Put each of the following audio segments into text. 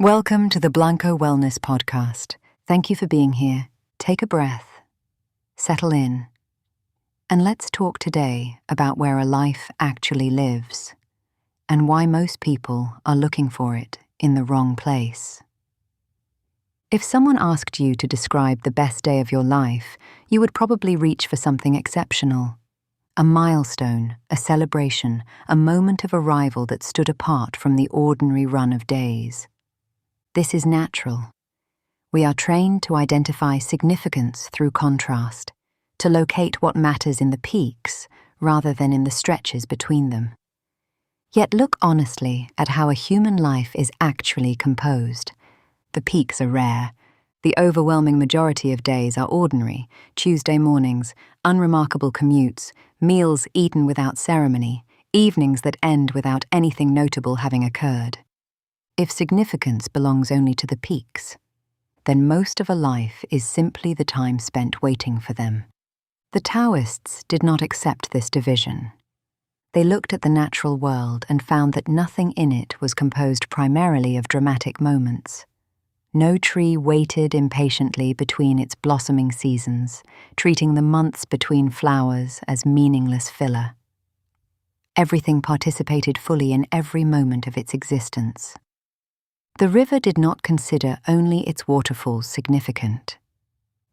Welcome to the Blanco Wellness Podcast. Thank you for being here. Take a breath, settle in, and let's talk today about where a life actually lives and why most people are looking for it in the wrong place. If someone asked you to describe the best day of your life, you would probably reach for something exceptional. A milestone, a celebration, a moment of arrival that stood apart from the ordinary run of days. This is natural. We are trained to identify significance through contrast, to locate what matters in the peaks rather than in the stretches between them. Yet look honestly at how a human life is actually composed. The peaks are rare. The overwhelming majority of days are ordinary: Tuesday mornings, unremarkable commutes, meals eaten without ceremony, evenings that end without anything notable having occurred. If significance belongs only to the peaks, then most of a life is simply the time spent waiting for them. The Taoists did not accept this division. They looked at the natural world and found that nothing in it was composed primarily of dramatic moments. No tree waited impatiently between its blossoming seasons, treating the months between flowers as meaningless filler. Everything participated fully in every moment of its existence. The river did not consider only its waterfalls significant.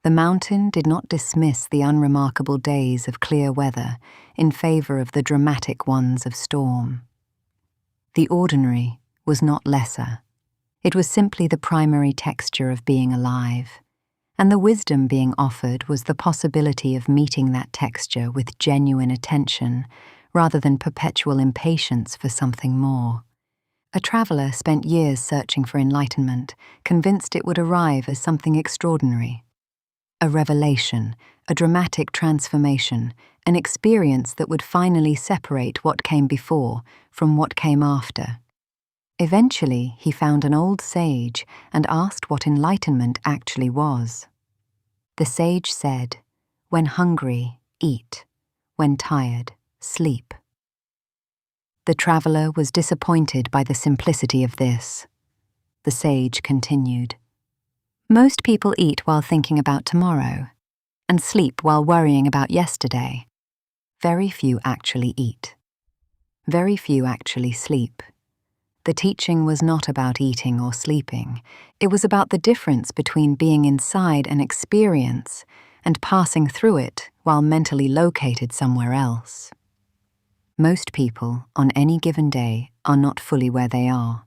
The mountain did not dismiss the unremarkable days of clear weather in favor of the dramatic ones of storm. The ordinary was not lesser. It was simply the primary texture of being alive, and the wisdom being offered was the possibility of meeting that texture with genuine attention rather than perpetual impatience for something more. A traveler spent years searching for enlightenment, convinced it would arrive as something extraordinary. A revelation, a dramatic transformation, an experience that would finally separate what came before from what came after. Eventually, he found an old sage and asked what enlightenment actually was. The sage said, "When hungry, eat. When tired, sleep." The traveler was disappointed by the simplicity of this. The sage continued, "Most people eat while thinking about tomorrow, and sleep while worrying about yesterday. Very few actually eat. Very few actually sleep." The teaching was not about eating or sleeping. It was about the difference between being inside an experience and passing through it while mentally located somewhere else. Most people, on any given day, are not fully where they are.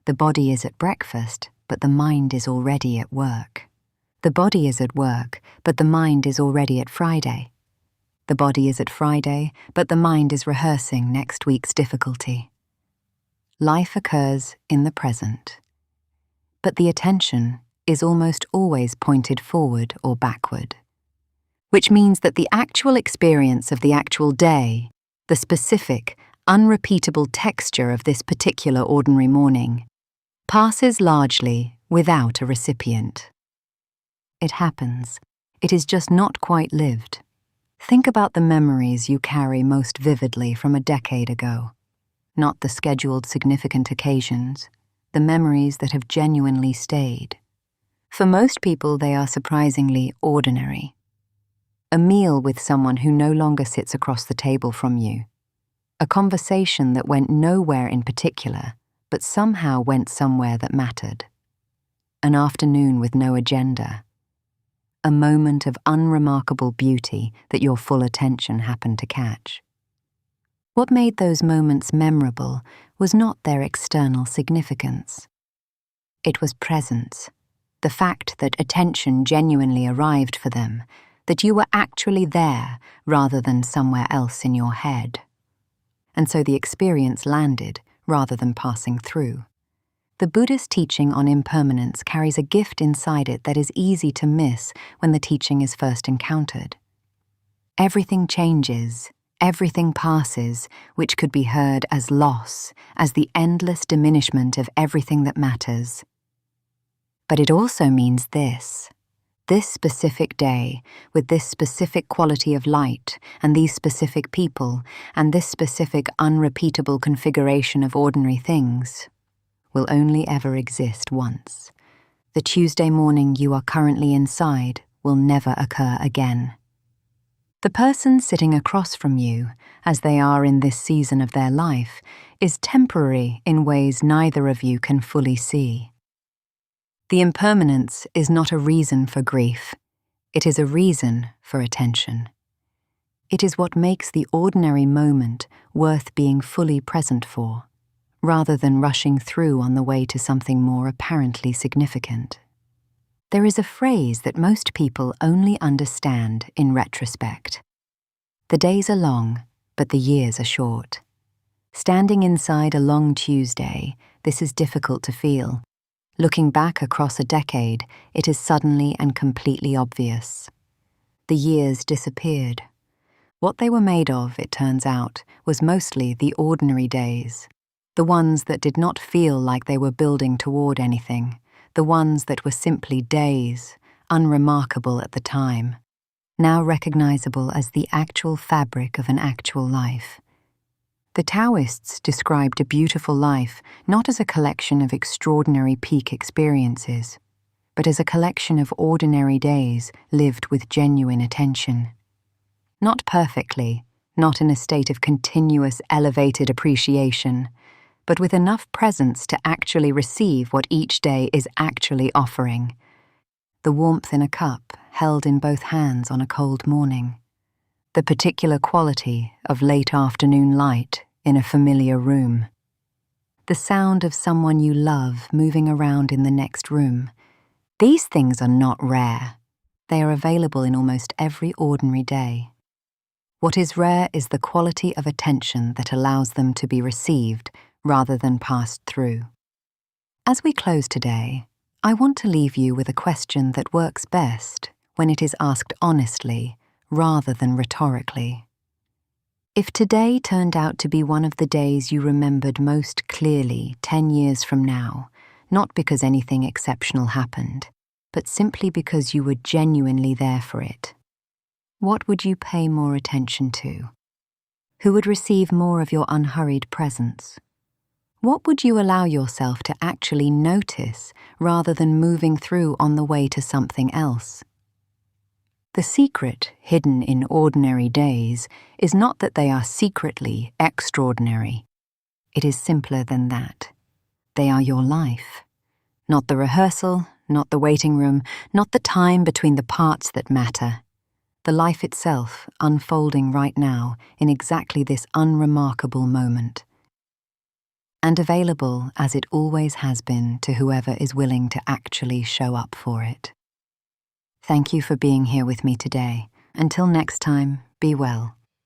The body is at breakfast, but the mind is already at work. The body is at work, but the mind is already at Friday. The body is at Friday, but the mind is rehearsing next week's difficulty. Life occurs in the present, but the attention is almost always pointed forward or backward, which means that the actual experience of the actual day, the specific, unrepeatable texture of this particular ordinary morning, passes largely without a recipient. It happens. It is just not quite lived. Think about the memories you carry most vividly from a decade ago. Not the scheduled significant occasions, the memories that have genuinely stayed. For most people, they are surprisingly ordinary. A meal with someone who no longer sits across the table from you. A conversation that went nowhere in particular, but somehow went somewhere that mattered. An afternoon with no agenda. A moment of unremarkable beauty that your full attention happened to catch. What made those moments memorable was not their external significance. It was presence, the fact that attention genuinely arrived for them, that you were actually there rather than somewhere else in your head. And so the experience landed rather than passing through. The Buddhist teaching on impermanence carries a gift inside it that is easy to miss when the teaching is first encountered. Everything changes. Everything passes, which could be heard as loss, as the endless diminishment of everything that matters. But it also means this specific day, with this specific quality of light, and these specific people, and this specific unrepeatable configuration of ordinary things, will only ever exist once. The Tuesday morning you are currently inside will never occur again. The person sitting across from you, as they are in this season of their life, is temporary in ways neither of you can fully see. The impermanence is not a reason for grief. It is a reason for attention. It is what makes the ordinary moment worth being fully present for, rather than rushing through on the way to something more apparently significant. There is a phrase that most people only understand in retrospect. The days are long, but the years are short. Standing inside a long Tuesday, this is difficult to feel. Looking back across a decade, it is suddenly and completely obvious. The years disappeared. What they were made of, it turns out, was mostly the ordinary days, the ones that did not feel like they were building toward anything, the ones that were simply days, unremarkable at the time, now recognizable as the actual fabric of an actual life. The Taoists described a beautiful life not as a collection of extraordinary peak experiences, but as a collection of ordinary days lived with genuine attention. Not perfectly, not in a state of continuous elevated appreciation, but with enough presence to actually receive what each day is actually offering. The warmth in a cup held in both hands on a cold morning. The particular quality of late afternoon light in a familiar room. The sound of someone you love moving around in the next room. These things are not rare. They are available in almost every ordinary day. What is rare is the quality of attention that allows them to be received rather than passed through. As we close today, I want to leave you with a question that works best when it is asked honestly rather than rhetorically. If today turned out to be one of the days you remembered most clearly 10 years from now, not because anything exceptional happened, but simply because you were genuinely there for it, what would you pay more attention to? Who would receive more of your unhurried presence? What would you allow yourself to actually notice rather than moving through on the way to something else? The secret hidden in ordinary days is not that they are secretly extraordinary. It is simpler than that. They are your life. Not the rehearsal, not the waiting room, not the time between the parts that matter. The life itself unfolding right now in exactly this unremarkable moment. And available as it always has been to whoever is willing to actually show up for it. Thank you for being here with me today. Until next time, be well.